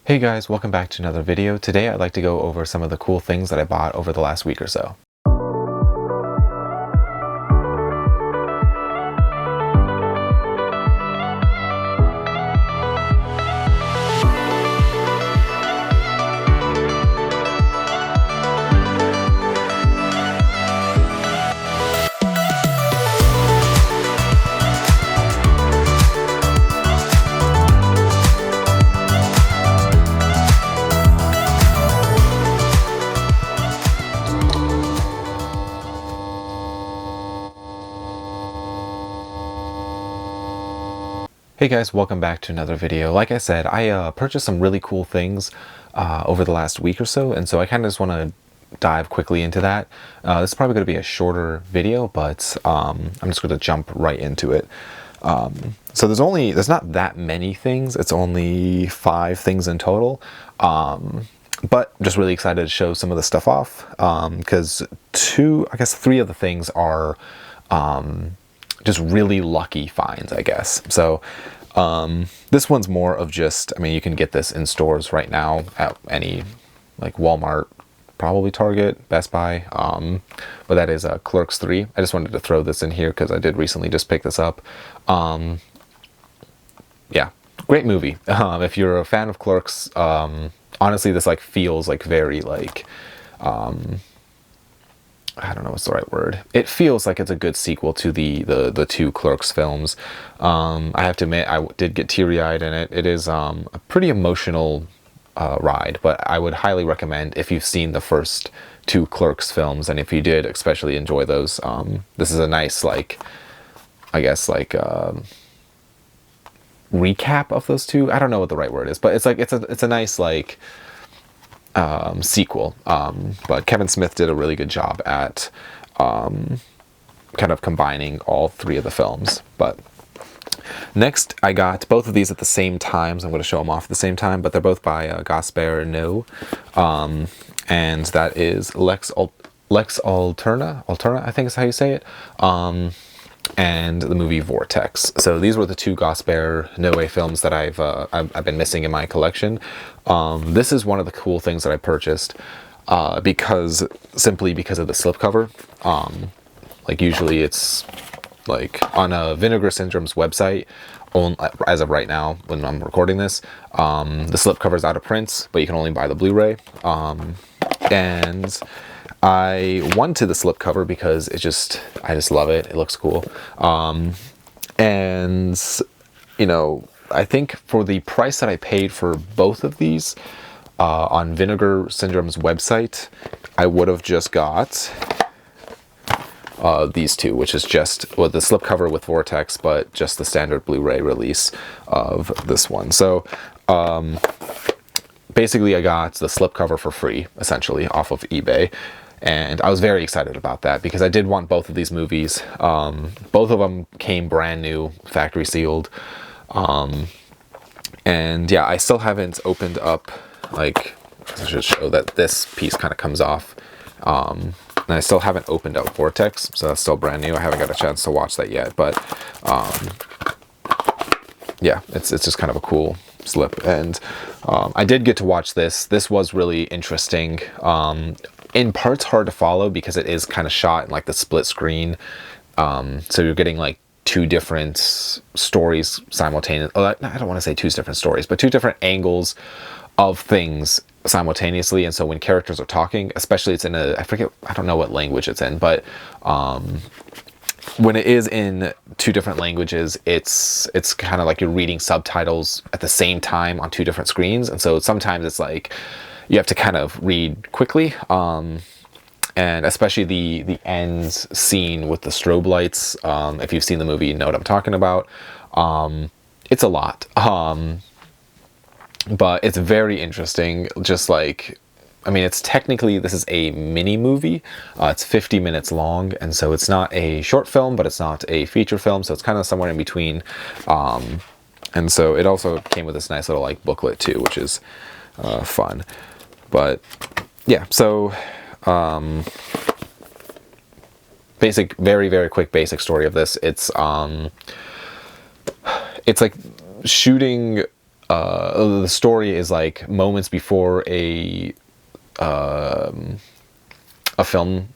Hey guys, welcome back to another video. Today I'd like to go over some of the cool things that I bought over the last week or so. Hey guys, welcome back to another video. Like I said, I purchased some really cool things over the last week or so, and so I kind of just want to dive quickly into that. This is probably going to be a shorter video, but I'm just going to jump right into it. So there's not that many things. It's only 5 things in total. But I'm just really excited to show some of the stuff off because 3 of the things are just really lucky finds, I guess. So this one's more of just, you can get this in stores right now at any, like Walmart, probably Target, Best Buy, but that is Clerks 3. I just wanted to throw this in here because I did recently just pick this up. Yeah, great movie. If you're a fan of Clerks, honestly, this feels very I don't know what's the right word. It feels like it's a good sequel to the 2 Clerks films. I have to admit, I did get teary-eyed in it. It is a pretty emotional ride, but I would highly recommend if you've seen the first 2 Clerks films, and if you did especially enjoy those. This is a nice recap of those 2. I don't know what the right word is, but it's a nice sequel, but Kevin Smith did a really good job at kind of combining all 3 of the films. But next, I got both of these at the same time, so I'm going to show them off at the same time, but they're both by Gaspar No, and that is Lex Alterna, I think is how you say it, and the movie Vortex. So these were the 2 Gaspar Noé films that I've been missing in my collection. This is one of the cool things that I purchased simply because of the slipcover. Usually it's on a Vinegar Syndrome's website, as of right now when I'm recording this, the slipcover is out of print, but you can only buy the Blu-ray. And I wanted the slipcover because I just love it. It looks cool. And I think for the price that I paid for both of these on Vinegar Syndrome's website, I would have just got these 2, which is just the slipcover with Vortex, but just the standard Blu-ray release of this one. So basically I got the slipcover for free, essentially, off of eBay. And I was very excited about that because I did want both of these movies. Both of them came brand new, factory sealed. And yeah, I still haven't opened up, I should show that this piece kind of comes off. And I still haven't opened up Vortex, so that's still brand new. I haven't got a chance to watch that yet, but yeah, it's just kind of a cool slip. And I did get to watch this. This was really interesting. In parts hard to follow because it is kind of shot in the split screen. So you're getting 2 different stories simultaneously. I don't want to say 2 different stories, but 2 different angles of things simultaneously. And so when characters are talking, especially it's in I don't know what language it's in, but when it is in 2 different languages, it's kind of like you're reading subtitles at the same time on 2 different screens. And so sometimes it's you have to kind of read quickly, and especially the end scene with the strobe lights. If you've seen the movie, you know what I'm talking about. It's a lot, but it's very interesting. It's technically, this is a mini movie. It's 50 minutes long, and so it's not a short film, but it's not a feature film, so it's kind of somewhere in between. And so it also came with this nice little booklet too, which is fun. But yeah, so very, very quick basic story of this. It's like shooting the story is like moments before a film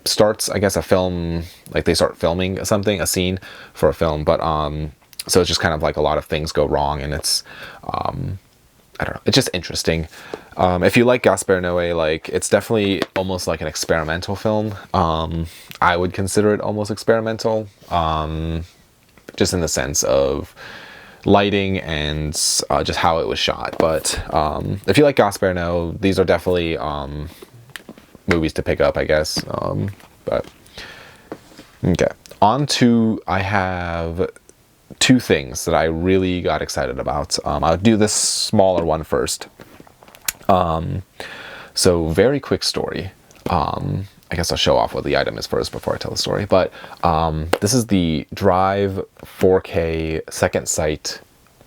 starts. I guess a film, like they start filming something, a scene for a film. But so it's just kind of like a lot of things go wrong, and it's I don't know, it's just interesting. If you like Gaspar Noé, like it's definitely almost like an experimental film. I would consider it almost experimental, just in the sense of lighting and just how it was shot. But if you like Gaspar Noé, these are definitely movies to pick up, I guess. But okay, I have two things that I really got excited about. I'll do this smaller one first. So very quick story. I guess I'll show off what the item is first before I tell the story. But this is the Drive 4K Second Sight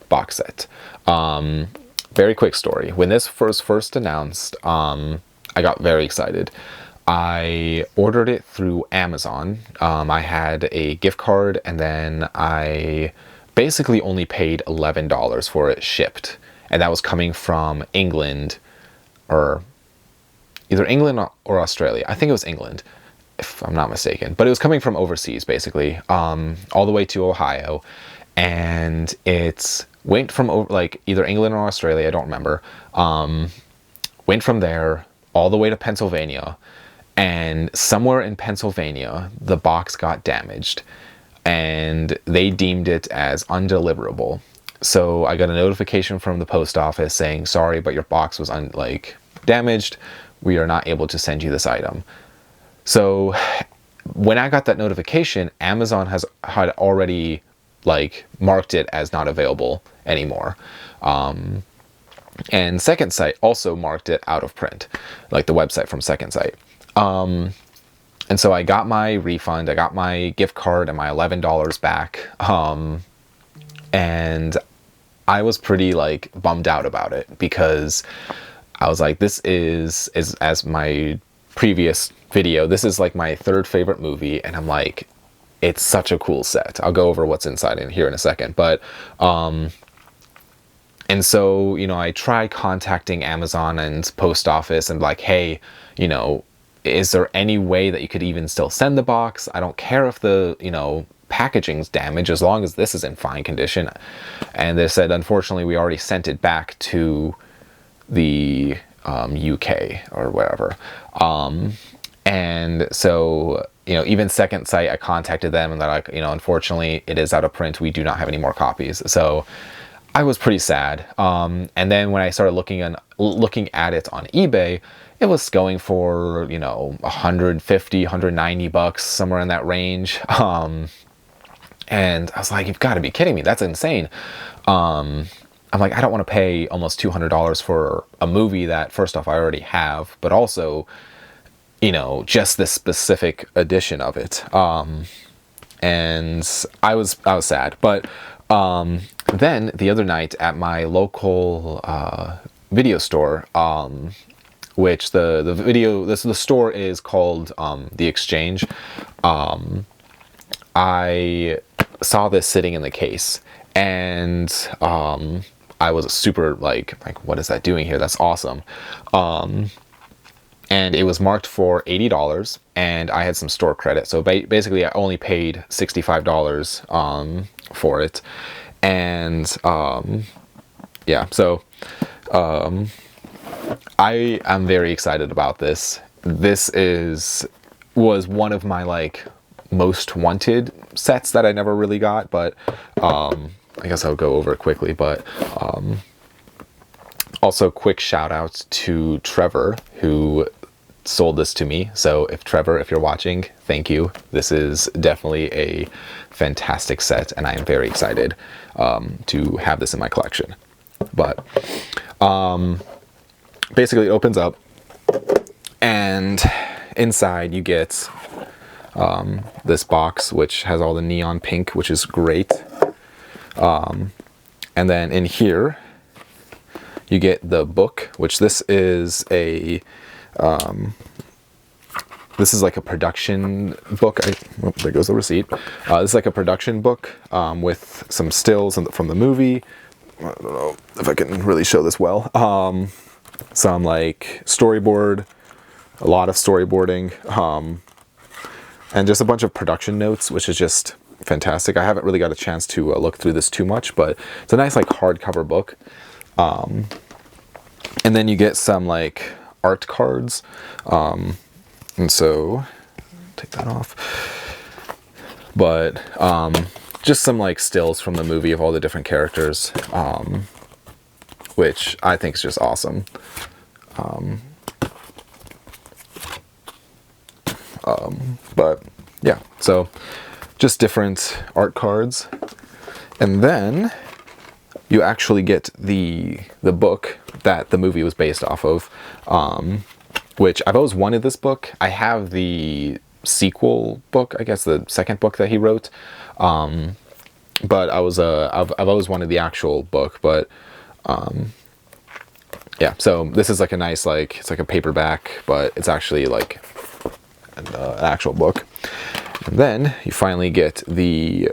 box set. Very quick story. When this was first announced, I got very excited. I ordered it through Amazon. I had a gift card, and then I basically only paid $11 for it shipped. And that was coming from England, or either England or Australia. I think it was England, if I'm not mistaken. But it was coming from overseas, basically, all the way to Ohio. And it went from like either England or Australia, I don't remember. Went from there all the way to Pennsylvania. And somewhere in Pennsylvania, the box got damaged. And they deemed it as undeliverable. So I got a notification from the post office saying, sorry, but your box was damaged. We are not able to send you this item. So when I got that notification, Amazon had already like marked it as not available anymore. And Second Sight also marked it out of print, like the website from Second Sight. And so I got my refund, I got my gift card and my $11 back. And I was pretty like bummed out about it, because I was like, this is as my previous video, this is like my third favorite movie, and I'm like, it's such a cool set. I'll go over what's inside in here in a second. But and so, you know, I tried contacting Amazon and post office and like, hey, you know, is there any way that you could even still send the box? I don't care if the, you know, packaging's damaged, as long as this is in fine condition. And they said, unfortunately, we already sent it back to the UK or wherever. And so, you know, even Second Sight, I contacted them and they're like, you know, unfortunately, it is out of print. We do not have any more copies. So I was pretty sad. And then when I started looking at it on eBay, it was going for, you know, 150, 190 bucks, somewhere in that range. And I was like, you've got to be kidding me. That's insane. I'm like, I don't want to pay almost $200 for a movie that, first off, I already have, but also, you know, just this specific edition of it. And I was sad. But then the other night at my local video store, which the store is called The Exchange, I saw this sitting in the case, and I was super like, what is that doing here? That's awesome. And it was marked for $80, and I had some store credit. So basically I only paid $65 for it. And yeah, so I am very excited about this. This was one of my like most wanted sets that I never really got, but I guess I'll go over it quickly. But also quick shout out to Trevor, who sold this to me. So Trevor, if you're watching, thank you. This is definitely a fantastic set, and I am very excited to have this in my collection. But basically it opens up, and inside you get this box, which has all the neon pink, which is great. And then in here you get the book, which this is like a production book. There goes the receipt. This is like a production book with some stills from the movie, I don't know if I can really show this well. Some like storyboard, a lot of storyboarding, and just a bunch of production notes, which is just fantastic. I haven't really got a chance to look through this too much, but it's a nice like hardcover book. And then you get some like art cards, and so take that off. But just some like stills from the movie of all the different characters, which I think is just awesome. But yeah, so just different art cards, and then you actually get the book that the movie was based off of, which I've always wanted this book. I have the sequel book, I guess the second book that he wrote, but I've always wanted the actual book. But yeah, so this is like a nice, like, it's like a paperback, but it's actually like an actual book. And then you finally get the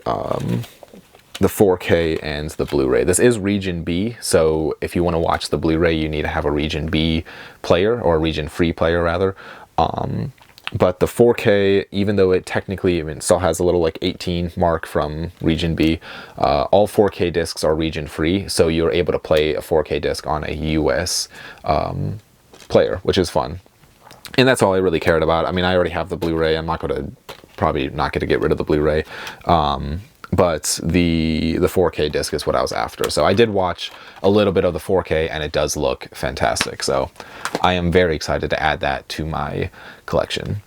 4K and the Blu-ray. This is Region B, so if you want to watch the Blu-ray, you need to have a Region B player, or a Region Free player rather. But the 4K, even though it technically, I mean, still has a little like 18 mark from Region B, all 4K discs are Region Free, so you're able to play a 4K disc on a US player, which is fun. And that's all I really cared about. I mean, I already have the Blu-ray. I'm not going to, probably not going to get rid of the Blu-ray. But the 4K disc is what I was after. So I did watch a little bit of the 4K, and it does look fantastic. So I am very excited to add that to my collection.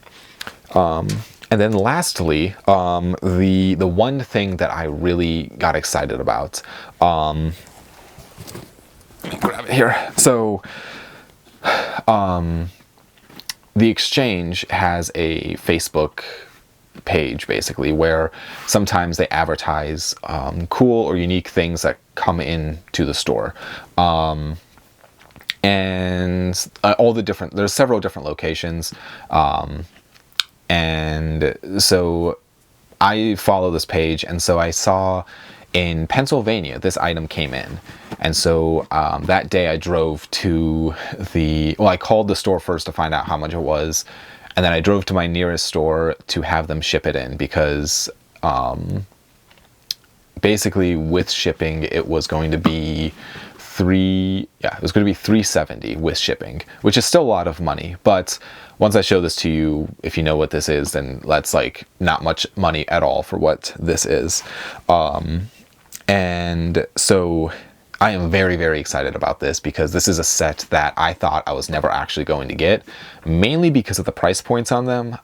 And then lastly, the one thing that I really got excited about, let me grab it here. So the Exchange has a Facebook page basically where sometimes they advertise cool or unique things that come in to the store, and all the different, there's several different locations, and so I follow this page, and so I saw in Pennsylvania this item came in, and so that day I drove to I called the store first to find out how much it was. And then I drove to my nearest store to have them ship it in, because basically with shipping it was going to be $370 with shipping, which is still a lot of money. But once I show this to you, if you know what this is, then that's like not much money at all for what this is. And so I am very, very excited about this, because this is a set that I thought I was never actually going to get, mainly because of the price points on them.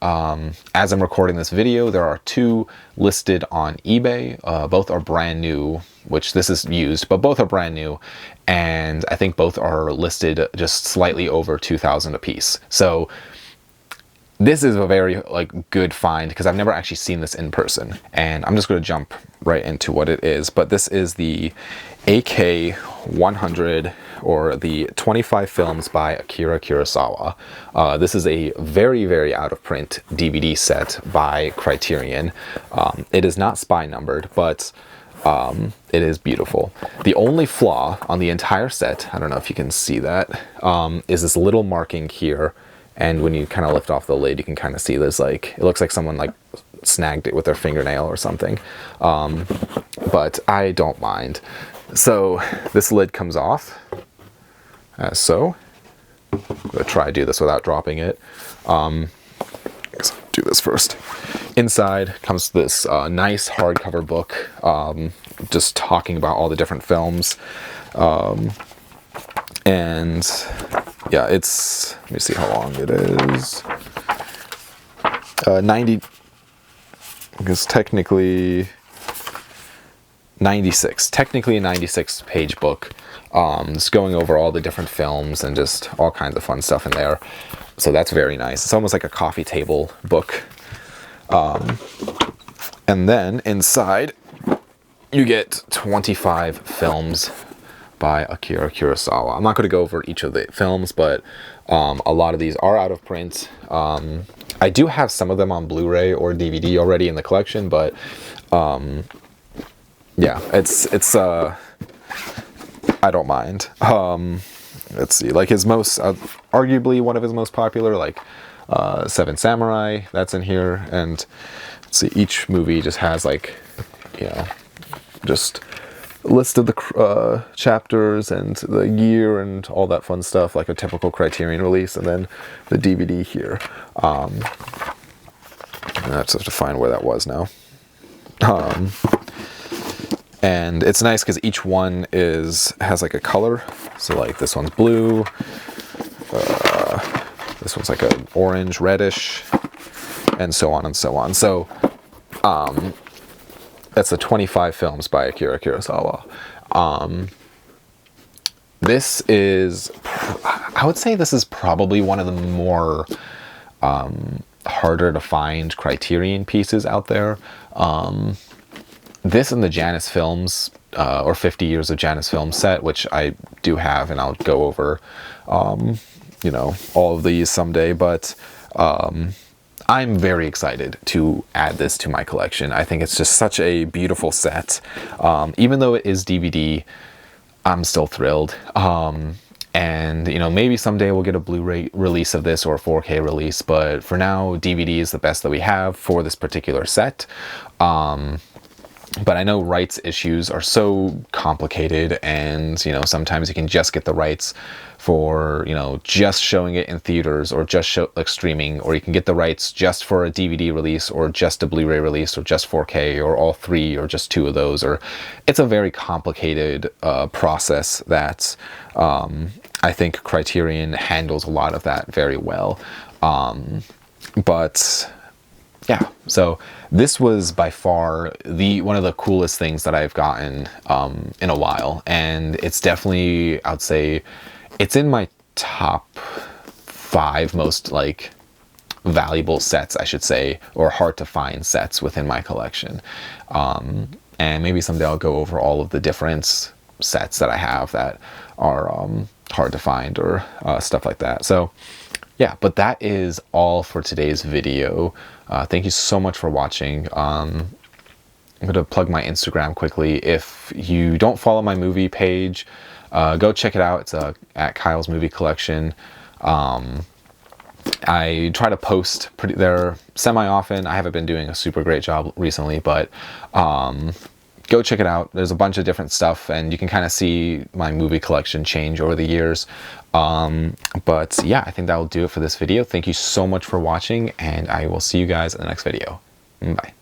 As I'm recording this video, there are two listed on eBay. Both are brand new, which this is used, but both are brand new. And I think both are listed just slightly over $2,000 a piece. So this is a very like good find, because I've never actually seen this in person, and I'm just going to jump right into what it is. But this is the AK-100, or the 25 films by Akira Kurosawa. This is a very, very out of print DVD set by Criterion. It is not spine numbered, but it is beautiful. The only flaw on the entire set, I don't know if you can see that, is this little marking here. And when you kind of lift off the lid, you can kind of see there's like, it looks like someone like snagged it with their fingernail or something. But I don't mind. So this lid comes off, as so. I'm going to try to do this without dropping it. I guess I'll do this first. Inside comes this nice hardcover book, just talking about all the different films. And yeah, it's, let me see how long it is. 90, I guess technically 96. Technically a 96 page book. Just going over all the different films and just all kinds of fun stuff in there. So that's very nice. It's almost like a coffee table book. And then inside you get 25 films by Akira Kurosawa. I'm not going to go over each of the films, but a lot of these are out of print. I do have some of them on Blu-ray or DVD already in the collection, but yeah, it's I don't mind. Let's see, like his most, arguably one of his most popular, like Seven Samurai, that's in here. And let's see, each movie just has like, you know, just a list of the chapters and the year and all that fun stuff, like a typical Criterion release, and then the DVD here. And I just have to find where that was now. And it's nice because each one has like a color. So like this one's blue, this one's like an orange, reddish, and so on and so on. So that's the 25 films by Akira Kurosawa. This is, I would say this is probably one of the more harder to find Criterion pieces out there. This and the Janus Films, or 50 Years of Janus Films set, which I do have, and I'll go over, you know, all of these someday, but I'm very excited to add this to my collection. I think it's just such a beautiful set. Even though it is DVD, I'm still thrilled. And, you know, maybe someday we'll get a Blu-ray release of this or a 4K release, but for now, DVD is the best that we have for this particular set. But I know rights issues are so complicated, and, you know, sometimes you can just get the rights for, you know, just showing it in theaters or just like streaming, or you can get the rights just for a DVD release or just a Blu-ray release or just 4K or all three or just two of those. Or it's a very complicated process that I think Criterion handles a lot of that very well. But yeah, so this was by far one of the coolest things that I've gotten in a while, and it's definitely, I would say, it's in my top 5 most like valuable sets, I should say, or hard to find sets within my collection. And maybe someday I'll go over all of the different sets that I have that are hard to find or stuff like that. So yeah, but that is all for today's video. Thank you so much for watching. I'm going to plug my Instagram quickly. If you don't follow my movie page, go check it out. It's at Kyle's Movie Collection. I try to post there semi-often. I haven't been doing a super great job recently, but go check it out. There's a bunch of different stuff, and you can kind of see my movie collection change over the years. But yeah, I think that will do it for this video. Thank you so much for watching, and I will see you guys in the next video. Bye.